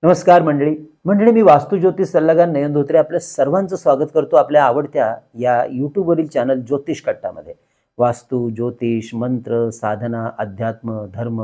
नमस्कार मंडळी. मी वास्तू ज्योतिष सल्लागार नयन धोत्रे आपल्या सर्वांचं स्वागत करतो आपल्या आवडत्या या यूट्यूबवरील चॅनल ज्योतिष कट्टामध्ये. वास्तू, ज्योतिष, मंत्र, साधना, अध्यात्म, धर्म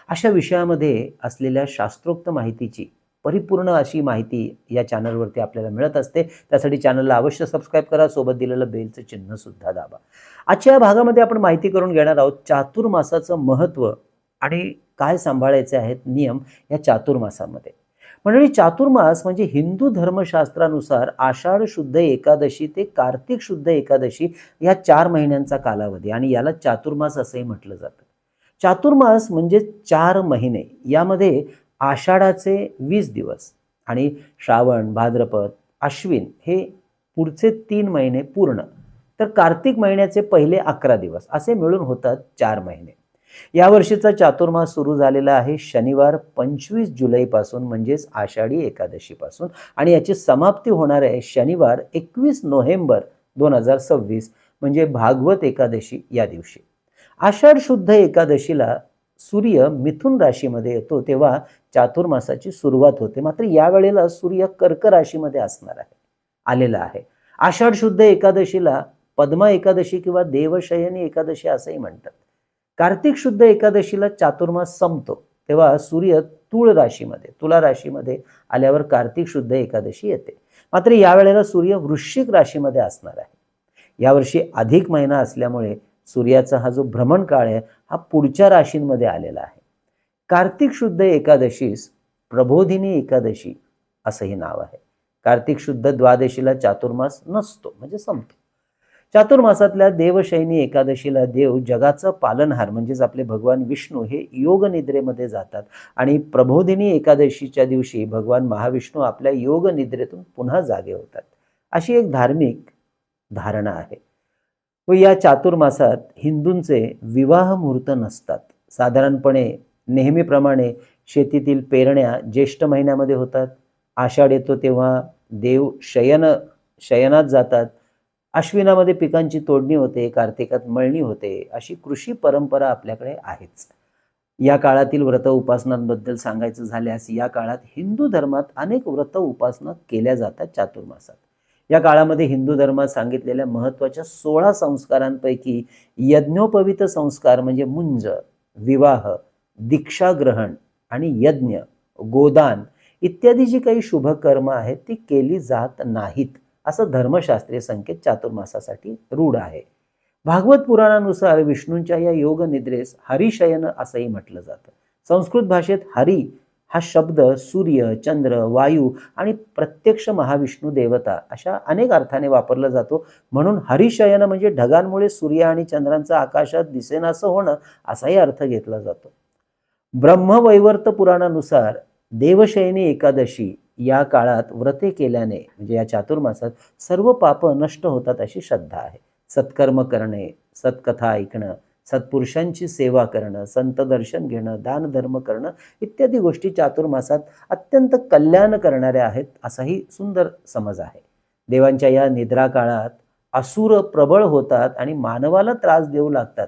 अशा विषयामध्ये असलेल्या शास्त्रोक्त माहितीची परिपूर्ण अशी माहिती या चॅनलवरती आपल्याला मिळत असते. त्यासाठी चॅनलला अवश्य सबस्क्राईब करा, सोबत दिलेलं बेलचं चिन्ह सुद्धा दाबा. आजच्या या भागामध्ये आपण माहिती करून घेणार आहोत चातुर्मासाचं महत्त्व आणि काय सांभाळायचे आहेत नियम या चातुर्मासामध्ये. मंडळी, चातुर्मास म्हणजे हिंदू धर्मशास्त्रानुसार आषाढ शुद्ध एकादशी ते कार्तिक शुद्ध एकादशी या 4 महिन्यांचा कालावधी आणि याला चातुर्मास असंही म्हटलं जातं. चातुर्मास म्हणजे 4 महिने. यामध्ये आषाढाचे 20 दिवस आणि श्रावण, भाद्रपद, अश्विन हे पुढचे 3 महिने पूर्ण, तर कार्तिक महिन्याचे पहिले 11 दिवस असे मिळून होतात 4 महिने. यावर्षीचा चातुर्मास सुरू झालेला आहे शनिवार 25 जुलैपासून म्हणजेच आषाढी एकादशीपासून आणि याची समाप्ती होणार आहे शनिवार 21 नोव्हेंबर 2026 म्हणजे भागवत एकादशी या दिवशी. आषाढ शुद्ध एकादशीला सूर्य मिथुन राशीमध्ये येतो तेव्हा चातुर्मासाची सुरुवात होते. मात्र यावेळेला सूर्य कर्क राशीमध्ये आलेला आहे. आषाढ शुद्ध एकादशीला पद्मा एकादशी किंवा देवशयनी एकादशी असंही म्हणतात. कार्तिक शुद्ध एकादशीला चातुर्मास संपतो तेव्हा सूर्य तुला राशीमध्ये आल्यावर कार्तिक शुद्ध एकादशी येते. मात्र यावेळेला सूर्य वृश्चिक राशीमध्ये असणार आहे. यावर्षी अधिक महिना असल्यामुळे सूर्याचा हा जो भ्रमण काळ आहे हा पुढच्या राशींमध्ये आलेला आहे. कार्तिक शुद्ध एकादशीस प्रबोधिनी एकादशी असंही नाव आहे. कार्तिक शुद्ध द्वादशीला चातुर्मास नसतो म्हणजे संपतो. चातुर्मासातल्या देवशयनी एकादशीला देव जगाचा पालनहार म्हणजेच आपले भगवान विष्णू हे योग निद्रेमध्ये जातात आणि प्रबोधिनी एकादशीच्या दिवशी भगवान महाविष्णू आपल्या योग निद्रेतून पुन्हा जागे होतात, अशी एक धार्मिक धारणा आहे. व या चातुर्मासात हिंदूंचे विवाह मुहूर्त नसतात. साधारणपणे नेहमीप्रमाणे शेतीतील पेरण्या ज्येष्ठ महिन्यामध्ये होतात. आषाढ येतो तेव्हा देव शयनात जातात. अश्विनामध्ये पिकांची तोडणी होते, कार्तिकात मळणी होते, अशी कृषी परंपरा आपल्याकडे आहेच. या काळातील व्रत उपासनांबद्दल सांगायचं झाल्यास या काळात हिंदू धर्मात अनेक व्रत उपासना केल्या जातात चातुर्मासात. या काळामध्ये हिंदू धर्मात सांगितलेल्या महत्त्वाच्या 16 संस्कारांपैकी यज्ञोपवीत संस्कार म्हणजे मुंज, विवाह, दीक्षाग्रहण आणि यज्ञ, गोदान इत्यादी जी काही शुभ कर्म आहेत ती केली जात नाहीत असं धर्मशास्त्रीय संकेत चातुर्मासासाठी रूढ आहे. भागवत पुराणानुसार विष्णूंच्या या योग निद्रेस हरिशयन असंही म्हटलं जातं. संस्कृत भाषेत हरी हा शब्द सूर्य, चंद्र, वायू आणि प्रत्यक्ष महाविष्णू देवता अशा अनेक अर्थाने वापरला जातो. म्हणून हरिशयन म्हणजे ढगांमुळे सूर्य आणि चंद्रांचं आकाशात दिसेनासं होणं असाही अर्थ घेतला जातो. ब्रह्मवैवर्त पुराणानुसार देवशयनी एकादशी या काळात व्रते केल्याने म्हणजे या चातुर्मासात सर्व पाप नष्ट होतात अशी श्रद्धा आहे. सत्कर्म करणे, सत्कथा ऐकणं, सत्पुरुषांची सेवा करणं, संत दर्शन घेणं, दान धर्म करणं इत्यादी गोष्टी चातुर्मासात अत्यंत कल्याण करणाऱ्या आहेत असाही सुंदर समज आहे. देवांच्या या निद्रा काळात असुर प्रबळ होतात आणि मानवाला त्रास देऊ लागतात.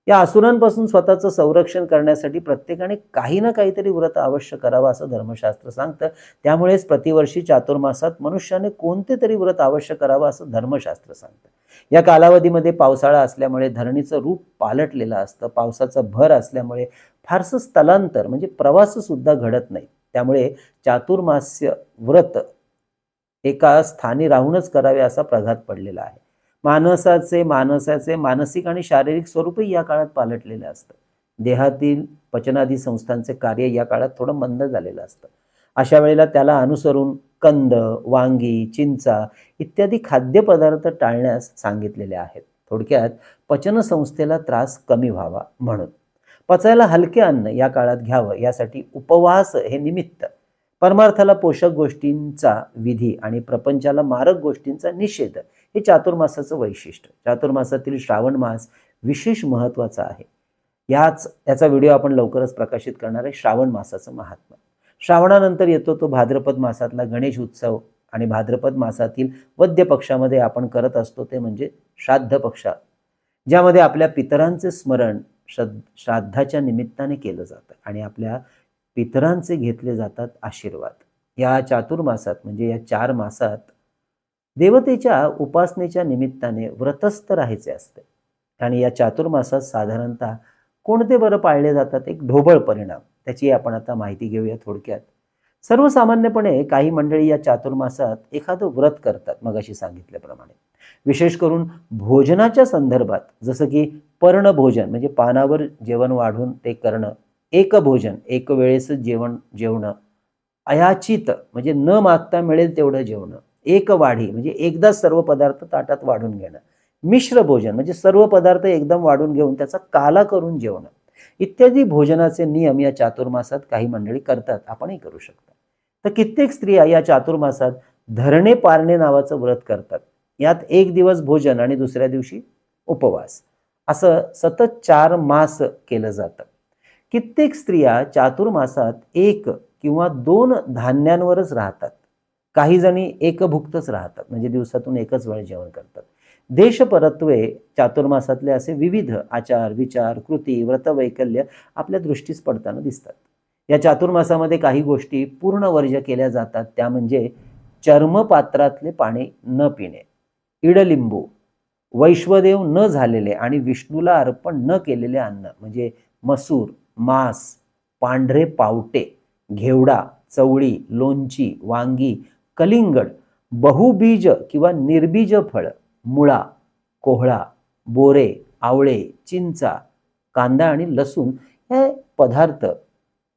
या असुरांपासून स्वतःचं संरक्षण करण्यासाठी प्रत्येकाने काही ना काहीतरी व्रत अवश्य करावं असं धर्मशास्त्र सांगतं. त्यामुळेच प्रतिवर्षी चातुर्मासात मनुष्याने कोणते तरी व्रत अवश्य करावं असं धर्मशास्त्र सांगतं. या कालावधीमध्ये पावसाळा असल्यामुळे धरणीचं रूप पालटलेलं असतं. पावसाचा भर असल्यामुळे फारसं स्थलांतर म्हणजे प्रवास सुद्धा घडत नाही. त्यामुळे चातुर्मास्य व्रत एका स्थानी राहूनच करावे असा प्रघात पडलेला आहे. माणसाचे मानसिक आणि शारीरिक स्वरूपही या काळात पालटलेलं असतं. देहातील पचनादी संस्थांचे कार्य या काळात थोडं मंद झालेलं असतं. अशा वेळेला त्याला अनुसरून कंद, वांगी, चिंचा इत्यादी खाद्यपदार्थ टाळण्यास सांगितलेले आहेत. थोडक्यात पचनसंस्थेला त्रास कमी व्हावा म्हणून पचायला हलके अन्न या काळात घ्यावं यासाठी उपवास हे निमित्त, परमार्थाला पोषक गोष्टींचा विधी आणि प्रपंचाला मारक गोष्टींचा निषेध हे चातुर्मासाचं वैशिष्ट्य. चातुर्मासातील श्रावण मास विशेष महत्त्वाचा आहे. याचा व्हिडिओ आपण लवकरच प्रकाशित करणार आहे. श्रावण मासाचं महात्म्य. श्रावणानंतर येतो तो भाद्रपद मासातला गणेश उत्सव आणि भाद्रपद मासातील वद्य पक्षामध्ये आपण करत असतो ते म्हणजे श्राद्ध पक्ष, ज्यामध्ये आपल्या पितरांचे स्मरण श्राद्धाच्या निमित्ताने केलं जातं आणि आपल्या पितरांचे घेतले जातात आशीर्वाद. या चातुर्मासात म्हणजे या 4 मासात देवतेच्या उपासनेच्या निमित्ताने व्रतस्थ राहायचे असते. आणि या चातुर्मासात साधारणतः कोणते बरं पाळले जातात, एक ढोबळ परिणाम, त्याची आपण आता माहिती घेऊया थोडक्यात. सर्वसामान्यपणे काही मंडळी या चातुर्मासात एखादं व्रत करतात मगाशी सांगितल्याप्रमाणे. विशेष करून भोजनाच्या संदर्भात, जसं की पर्णभोजन म्हणजे पानावर जेवण वाढून ते करणं, एकभोजन एक वेळेस जेवण जेवणं, अयाचित म्हणजे न मागता मिळेल तेवढं जेवणं, एकवाढी म्हणजे एकदाच सर्व पदार्थ ताटात वाढून घेणं, मिश्र भोजन म्हणजे सर्व पदार्थ एकदम वाढून घेऊन त्याचा काला करून जेवणं, इत्यादी भोजनाचे नियम या चातुर्मासात काही मंडळी करतात, आपणही करू शकता. तर कित्येक स्त्रिया या चातुर्मासात धरणे पारणे नावाचं व्रत करतात. यात एक दिवस भोजन आणि दुसऱ्या दिवशी उपवास, असं सतत 4 मास केलं जातं. कित्येक स्त्रिया चातुर्मासात 1 किंवा 2 धान्यांवरच राहतात. काही जणी एकभुक्तच राहतात म्हणजे दिवसातून एकच वेळ जेवण करतात. देशपरत्वे चातुर्मासातले असे विविध आचार, विचार, कृती, व्रतवैकल्य आपल्या दृष्टीस पडताना दिसतात. या चातुर्मासामध्ये काही गोष्टी पूर्ण वर्ज्य केल्या जातात, त्या म्हणजे चर्मपात्रातले पाणी न पिणे, इडलिंबू, वैश्वदेव न झालेले आणि विष्णूला अर्पण न केलेले अन्न म्हणजे मसूर, मांस, पांढरे पावटे, घेवडा, चवळी, लोणची, वांगी, कलिंगड, बहुबीज किंवा निर्बीज फळ, मुळा, कोहळा, बोरे, आवळे, चिंचा, कांदा आणि लसूण हे पदार्थ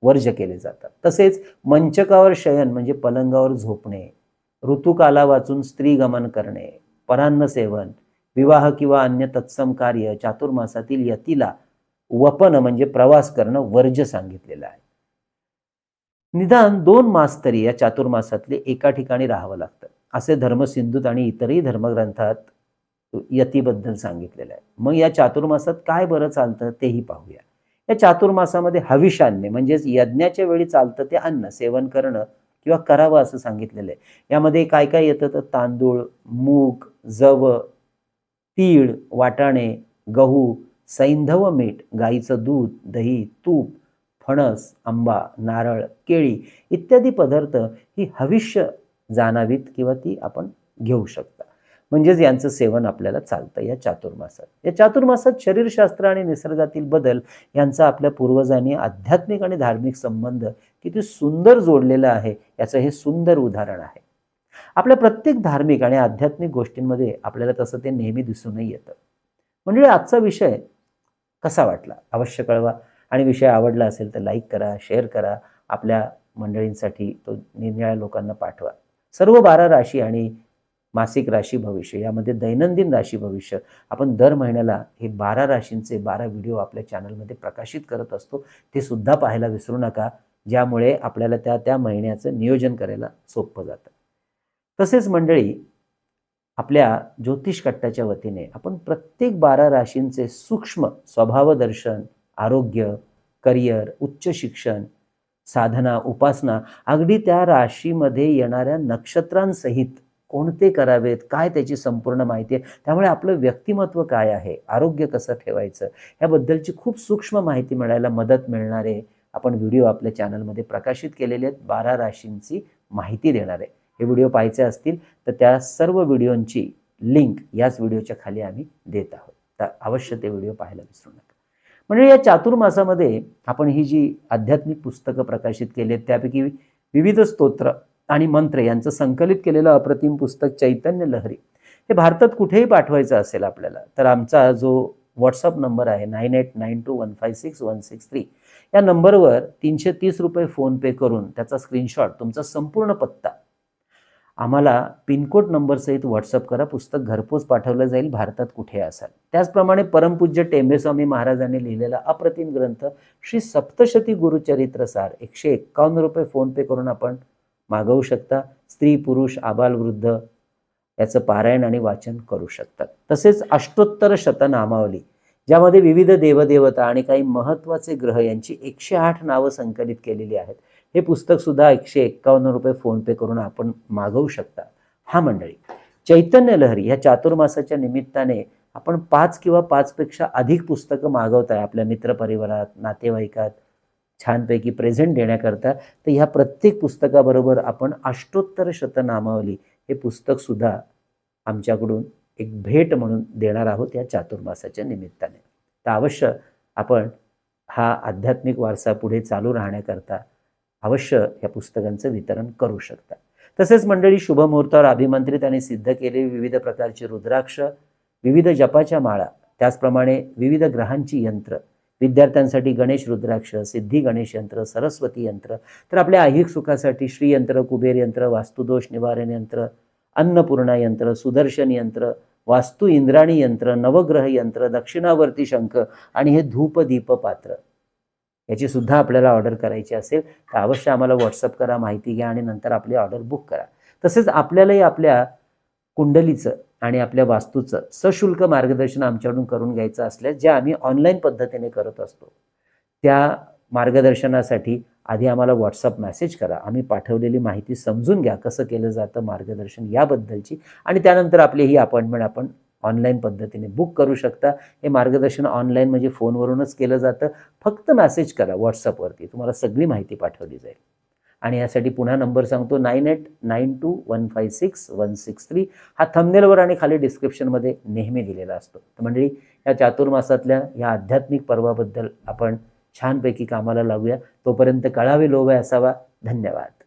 वर्ज्य केले जातात. तसेच मंचकावर शयन म्हणजे पलंगावर झोपणे, ऋतुकाला वाचून स्त्री गमन करणे, परान्न सेवन, विवाह किंवा अन्य तत्सम कार्य, चातुर्मासातील यतीला वपन म्हणजे प्रवास करणं वर्ज्य सांगितलेलं आहे. निदान 2 मास तरी या चातुर्मासातले एका ठिकाणी राहावं लागतं, असे धर्मसिंधूत आणि इतरही धर्मग्रंथात यतीबद्दल सांगितलेलं आहे. मग या चातुर्मासात काय बरं चालतं तेही पाहूया. या चातुर्मासामध्ये हविषान्य म्हणजेच यज्ञाच्या वेळी चालतं ते अन्न सेवन करणं किंवा करावं असं सांगितलेलं आहे. यामध्ये काय काय येतं तर तांदूळ, मूग, जव, तीळ, वाटाणे, गहू, सैंधव मीठ, गाईचं दूध, दही, तूप, फणस, आंबा, नारळ, केळी इत्यादी पदार्थ ही हविष्य जाणावीत किंवा ती आपण घेऊ शकता. म्हणजेच यांचं सेवन आपल्याला चालतं या चातुर्मासात. या चातुर्मासात शरीरशास्त्र आणि निसर्गातील बदल यांचा आपल्या पूर्वजांनी आध्यात्मिक आणि धार्मिक संबंध किती सुंदर जोडलेला आहे याचं हे सुंदर उदाहरण आहे. आपल्या प्रत्येक धार्मिक आणि आध्यात्मिक गोष्टींमध्ये आपल्याला तसं ते नेहमी दिसूनही येतं. म्हणजे आजचा विषय कसा वाटला अवश्य कळवा आणि विषय आवडला असेल तर लाईक करा, शेअर करा, आपल्या मंडळींसाठी तो निरनिराळ्या लोकांना पाठवा. सर्व 12 राशी आणि मासिक राशी भविष्य यामध्ये दैनंदिन राशी भविष्य आपण दर महिन्याला हे 12 राशींचे 12 व्हिडिओ आपल्या चॅनलमध्ये प्रकाशित करत असतो. ते सुद्धा पाहायला विसरू नका, ज्यामुळे आपल्याला त्या महिन्याचं नियोजन करायला सोपं जातं. तसेच मंडळी, आपल्या ज्योतिष कट्टाच्या वतीने आपण प्रत्येक 12 राशींचे सूक्ष्म स्वभाव दर्शन, आरोग्य, करिअर, उच्च शिक्षण, साधना, उपासना, अगदी त्या राशीमध्ये येणाऱ्या नक्षत्रांसहित कोणते करावेत, काय त्याची संपूर्ण माहिती आहे, त्यामुळे आपलं व्यक्तिमत्व काय आहे, आरोग्य कसं ठेवायचं याबद्दलची खूप सूक्ष्म माहिती मिळायला मदत मिळणारे आपण व्हिडिओ आपल्या चॅनलमध्ये प्रकाशित केलेले आहेत. 12 राशींची माहिती देणारे हे व्हिडिओ पाहायचे असतील तर त्या सर्व व्हिडिओंची लिंक याच व्हिडिओच्या खाली आम्ही देत आहोत. तर अवश्य ते व्हिडिओ पाहायला विसरू नका. म्हणजे या चातुर्मासामध्ये आपण ही जी आध्यात्मिक पुस्तकं प्रकाशित केली आहेत त्यापैकी विविध स्तोत्र आणि मंत्र यांचं संकलित केलेलं अप्रतिम पुस्तक चैतन्य लहरी हे भारतात कुठेही पाठवायचं असेल आपल्याला तर आमचा जो व्हॉट्सअप नंबर आहे 9892156163 या नंबरवर 330 रुपये फोनपे करून त्याचा स्क्रीनशॉट, तुमचा संपूर्ण पत्ता आम्हाला पिनकोड नंबरसहित व्हॉट्सअप करा. पुस्तक घरपोच पाठवलं जाईल भारतात कुठे असाल. त्याचप्रमाणे परमपूज्य टेंबेस्वामी महाराजांनी लिहिलेला अप्रतिम ग्रंथ श्री सप्तशती गुरुचरित्रसार 151 रुपये फोनपे करून आपण मागवू शकता. स्त्री, पुरुष, आबाल, वृद्ध याचं पारायण आणि वाचन करू शकतात. तसेच अष्टोत्तर शतनामावली ज्यामध्ये विविध देवदेवता आणि काही महत्त्वाचे ग्रह यांची 108 नावं संकलित केलेली आहेत. हे पुस्तक सुद्धा 151 रुपये फोनपे करून आपण मागवू शकता. हा मंडळी, चैतन्य लहरी ह्या चातुर्मासाच्या निमित्ताने आपण 5 किंवा 5 पेक्षा अधिक पुस्तकं मागवताय आपल्या मित्रपरिवारात, नातेवाईकात, छानपैकी प्रेझेंट देण्याकरता. तर ह्या प्रत्येक पुस्तकाबरोबर आपण अष्टोत्तर शतनामावली हे पुस्तकसुद्धा आमच्याकडून एक भेट म्हणून देणार आहोत या चातुर्मासाच्या निमित्ताने. तर अवश्य आपण हा आध्यात्मिक वारसा पुढे चालू राहण्याकरता अवश्य या पुस्तकांचं वितरण करू शकता. तसेच मंडळी, शुभमुहूर्तावर अभिमंत्रित आणि सिद्ध केलेली विविध प्रकारची रुद्राक्ष, विविध जपाच्या माळा, त्याचप्रमाणे विविध ग्रहांची यंत्र, विद्यार्थ्यांसाठी गणेश रुद्राक्ष, सिद्धी गणेश यंत्र, सरस्वती यंत्र, तर आपल्या ऐहिक सुखासाठी श्रीयंत्र, कुबेर यंत्र, वास्तुदोष निवारण यंत्र, अन्नपूर्णा यंत्र, सुदर्शन यंत्र, वास्तू इंद्राणी यंत्र, नवग्रह यंत्र, दक्षिणावर्ती शंख आणि हे धूप दीप पात्र याची सुद्धा आपल्याला ऑर्डर करायची असेल तर अवश्य आम्हाला व्हॉट्सअप करा, माहिती घ्या आणि नंतर आपली ऑर्डर बुक करा. तसेच आपल्यालाही आपल्या कुंडलीचं आणि आपल्या वास्तूचं सशुल्क मार्गदर्शन आमच्याकडून करून घ्यायचं असल्यास, जे आम्ही ऑनलाईन पद्धतीने करत असतो, त्या मार्गदर्शनासाठी आधी आम्हाला व्हॉट्सअप मेसेज करा. आम्ही पाठवलेली माहिती समजून घ्या, कसं केलं जातं मार्गदर्शन याबद्दलची, आणि त्यानंतर आपली ही अपॉइंटमेंट आपण ऑनलाईन पद्धतीने बुक करू शकता. हे मार्गदर्शन ऑनलाईन म्हणजे फोनवरूनच केलं जातं. फक्त मेसेज करा व्हॉट्सअपवरती, तुम्हाला सगळी माहिती पाठवली जाईल. आणि यासाठी पुन्हा नंबर सांगतो, 9892156163. हा थंबनेलवर आणि खाली डिस्क्रिप्शनमध्ये नेहमी दिलेला असतो. तर मंडळी, या चातुर्मासातल्या या आध्यात्मिक पर्वाबद्दल आपण छानपैकी कामाला लावूया. तोपर्यंत कळावे लोभे असावा. धन्यवाद.